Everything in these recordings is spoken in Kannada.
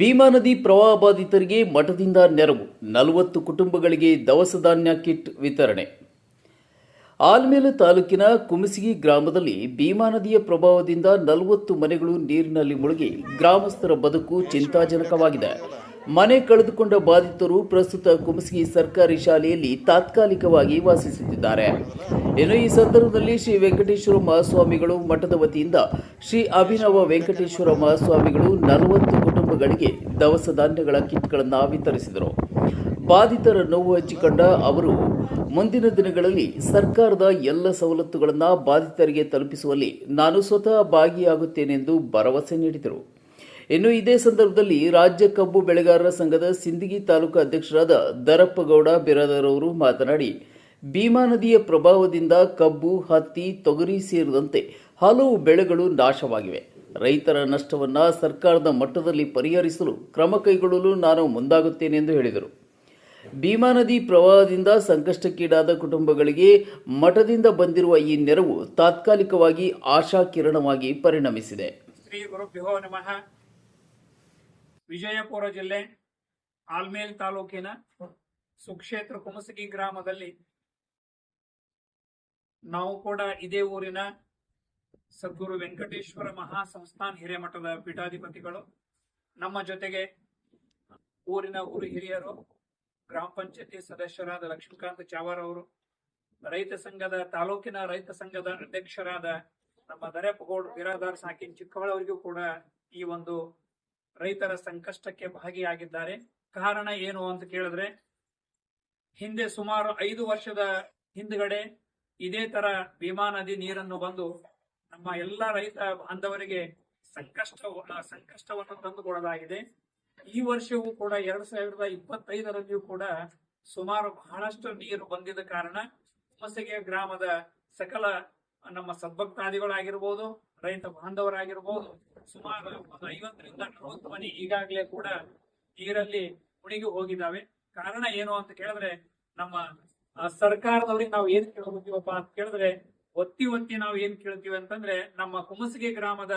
ಭೀಮಾ ನದಿ ಪ್ರವಾಹ ಬಾಧಿತರಿಗೆ ಮಠದಿಂದ ನೆರವು 40 ಕುಟುಂಬಗಳಿಗೆ ದವಸ ಧಾನ್ಯ ಕಿಟ್ ವಿತರಣೆ. ಆಲ್ಮೇಲ ತಾಲೂಕಿನ ಕುಮಸಿಗಿ ಗ್ರಾಮದಲ್ಲಿ ಭೀಮಾ ನದಿಯ ಪ್ರಭಾವದಿಂದ 40 ಮನೆಗಳು ನೀರಿನಲ್ಲಿ ಮುಳುಗಿ ಗ್ರಾಮಸ್ಥರ ಬದುಕು ಚಿಂತಾಜನಕವಾಗಿದೆ. ಮನೆ ಕಳೆದುಕೊಂಡ ಬಾಧಿತರು ಪ್ರಸ್ತುತ ಕುಮಸಿಗಿ ಸರ್ಕಾರಿ ಶಾಲೆಯಲ್ಲಿ ತಾತ್ಕಾಲಿಕವಾಗಿ ವಾಸಿಸುತ್ತಿದ್ದಾರೆ. ಇನ್ನು ಈ ಸಂದರ್ಭದಲ್ಲಿ ಶ್ರೀ ವೆಂಕಟೇಶ್ವರ ಮಹಾಸ್ವಾಮಿಗಳು ಮಠದ ವತಿಯಿಂದ ಶ್ರೀ ಅಭಿನವ ವೆಂಕಟೇಶ್ವರ ಮಹಾಸ್ವಾಮಿಗಳು 40 ಕುಟುಂಬಗಳಿಗೆ ದವಸ ಧಾನ್ಯಗಳ ಕಿಟ್ಗಳನ್ನು ವಿತರಿಸಿದರು. ಬಾಧಿತರ ನೋವು ಹಂಚಿಕೊಂಡ ಅವರು ಮುಂದಿನ ದಿನಗಳಲ್ಲಿ ಸರ್ಕಾರದ ಎಲ್ಲ ಸವಲತ್ತುಗಳನ್ನು ಬಾಧಿತರಿಗೆ ತಲುಪಿಸುವಲ್ಲಿ ನಾನು ಸ್ವತಃ ಭಾಗಿಯಾಗುತ್ತೇನೆಂದು ಭರವಸೆ ನೀಡಿದರು. ಇನ್ನು ಇದೇ ಸಂದರ್ಭದಲ್ಲಿ ರಾಜ್ಯ ಕಬ್ಬು ಬೆಳೆಗಾರರ ಸಂಘದ ಸಿಂದಗಿ ತಾಲೂಕು ಅಧ್ಯಕ್ಷರಾದ ದರಪ್ಪಗೌಡ ಬಿರಾದರ್ ಅವರು ಮಾತನಾಡಿ, ಭೀಮಾ ನದಿಯ ಪ್ರಭಾವದಿಂದ ಕಬ್ಬು, ಹತ್ತಿ, ತೊಗರಿ ಸೇರಿದಂತೆ ಹಲವು ಬೆಳೆಗಳು ನಾಶವಾಗಿವೆ. ರೈತರ ನಷ್ಟವನ್ನು ಸರ್ಕಾರದ ಮಟ್ಟದಲ್ಲಿ ಪರಿಹರಿಸಲು ಕ್ರಮ ಕೈಗೊಳ್ಳಲು ನಾನು ಮುಂದಾಗುತ್ತೇನೆ ಎಂದು ಹೇಳಿದರು. ಭೀಮಾ ನದಿ ಪ್ರವಾಹದಿಂದ ಸಂಕಷ್ಟಕ್ಕೀಡಾದ ಕುಟುಂಬಗಳಿಗೆ ಮಠದಿಂದ ಬಂದಿರುವ ಈ ನೆರವು ತಾತ್ಕಾಲಿಕವಾಗಿ ಆಶಾಕಿರಣವಾಗಿ ಪರಿಣಮಿಸಿದೆ. ಶ್ರೀ ಗುರುಭ್ಯೋ ನಮಃ. ವಿಜಯಪುರ ಜಿಲ್ಲೆ ಆಲ್ಮೇಲ್ ತಾಲೂಕಿನ ಸುಕ್ಷೇತ್ರ ಕುಮಸಗಿ ಗ್ರಾಮದಲ್ಲಿ ನಾವು ಕೂಡ ಇದೇ ಊರಿನ ಸದ್ಗುರು ವೆಂಕಟೇಶ್ವರ ಮಹಾಸಂಸ್ಥಾನ ಹಿರೇಮಠದ ಪೀಠಾಧಿಪತಿಗಳು, ನಮ್ಮ ಜೊತೆಗೆ ಊರಿನ ಹಿರಿಯರು, ಗ್ರಾಮ ಪಂಚಾಯತಿ ಸದಸ್ಯರಾದ ಲಕ್ಷ್ಮೀಕಾಂತ್ ಚಾವರ್ ಅವರು, ತಾಲೂಕಿನ ರೈತ ಸಂಘದ ಅಧ್ಯಕ್ಷರಾದ ನಮ್ಮ ದರಪ್ಪಗೌಡ ಬಿರಾದಾರ್ ಸಾಕಿನ್ ಚಿಕ್ಕವಳವರಿಗೂ ಕೂಡ ಈ ಒಂದು ರೈತರ ಸಂಕಷ್ಟಕ್ಕೆ ಭಾಗಿಯಾಗಿದ್ದಾರೆ. ಕಾರಣ ಏನು ಅಂತ ಕೇಳಿದ್ರೆ, ಹಿಂದೆ ಸುಮಾರು 5 ವರ್ಷದ ಹಿಂದ್ಗಡೆ ಇದೇ ತರ ಭೀಮಾ ನದಿ ನೀರನ್ನು ಬಂದು ನಮ್ಮ ಎಲ್ಲ ರೈತ ಬಾಂಧವರಿಗೆ ಸಂಕಷ್ಟವನ್ನು ತಂದುಕೊಡಲಾಗಿದೆ. ಈ ವರ್ಷವೂ ಕೂಡ 2025ರಲ್ಲಿಯೂ ಕೂಡ ಸುಮಾರು ಬಹಳಷ್ಟು ನೀರು ಬಂದಿದ್ದ ಕಾರಣ ಕುಮಸಿಗಿ ಗ್ರಾಮದ ಸಕಲ ನಮ್ಮ ಸದ್ಭಕ್ತಾದಿಗಳಾಗಿರ್ಬೋದು, ರೈತ ಬಾಂಧವರಾಗಿರ್ಬೋದು, ಸುಮಾರು 50ರಿಂದ 40 ಮನೆ ಈಗಾಗಲೇ ಕೂಡ ನೀರಲ್ಲಿ ಮುಳುಗಿ ಹೋಗಿದ್ದಾವೆ. ಕಾರಣ ಏನು ಅಂತ ಕೇಳಿದ್ರೆ, ನಮ್ಮ ಸರ್ಕಾರದವ್ರಿಗೆ ನಾವು ಏನ್ ಕೇಳ್ತೀವಪ್ಪ ಅಂತ ಕೇಳಿದ್ರೆ, ಒತ್ತಿ ನಾವು ಏನ್ ಕೇಳ್ತೀವಿ ಅಂತಂದ್ರೆ, ನಮ್ಮ ಕುಮಸಿಗಿ ಗ್ರಾಮದ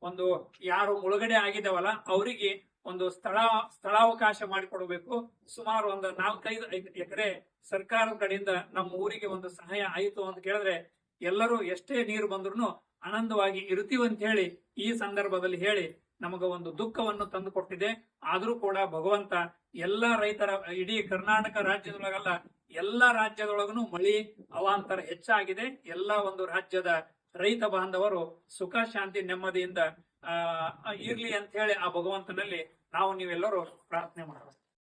ಒಂದು ಯಾರು ಮುಳುಗಡೆ ಆಗಿದಾವಲ್ಲ ಅವರಿಗೆ ಒಂದು ಸ್ಥಳಾವಕಾಶ ಮಾಡಿಕೊಡ್ಬೇಕು. ಸುಮಾರು ಒಂದು 4-5 ಎಕರೆ ಸರ್ಕಾರದ ಕಡೆಯಿಂದ ನಮ್ಮ ಊರಿಗೆ ಒಂದು ಸಹಾಯ ಆಯಿತು ಅಂತ ಕೇಳಿದ್ರೆ, ಎಲ್ಲರೂ ಎಷ್ಟೇ ನೀರು ಬಂದ್ರು ಆನಂದವಾಗಿ ಇರ್ತೀವಿ ಅಂತ ಹೇಳಿ ಈ ಸಂದರ್ಭದಲ್ಲಿ ಹೇಳಿ ನಮಗ ಒಂದು ದುಃಖವನ್ನು ತಂದು ಕೊಟ್ಟಿದೆ. ಆದ್ರೂ ಕೂಡ ಭಗವಂತ ಎಲ್ಲಾ ರೈತರ, ಇಡೀ ಕರ್ನಾಟಕ ರಾಜ್ಯದೊಳಗಲ್ಲ ಎಲ್ಲಾ ರಾಜ್ಯದೊಳಗನು ಮಳಿ ಅವಾಂತರ ಹೆಚ್ಚಾಗಿದೆ. ಎಲ್ಲಾ ಒಂದು ರಾಜ್ಯದ ರೈತ ಬಾಂಧವರು ಸುಖ ಶಾಂತಿ ನೆಮ್ಮದಿಯಿಂದ ಇರ್ಲಿ ಅಂತ ಹೇಳಿ ಆ ಭಗವಂತನಲ್ಲಿ ನಾವು ನೀವೆಲ್ಲರೂ ಪ್ರಾರ್ಥನೆ ಮಾಡೋಣ.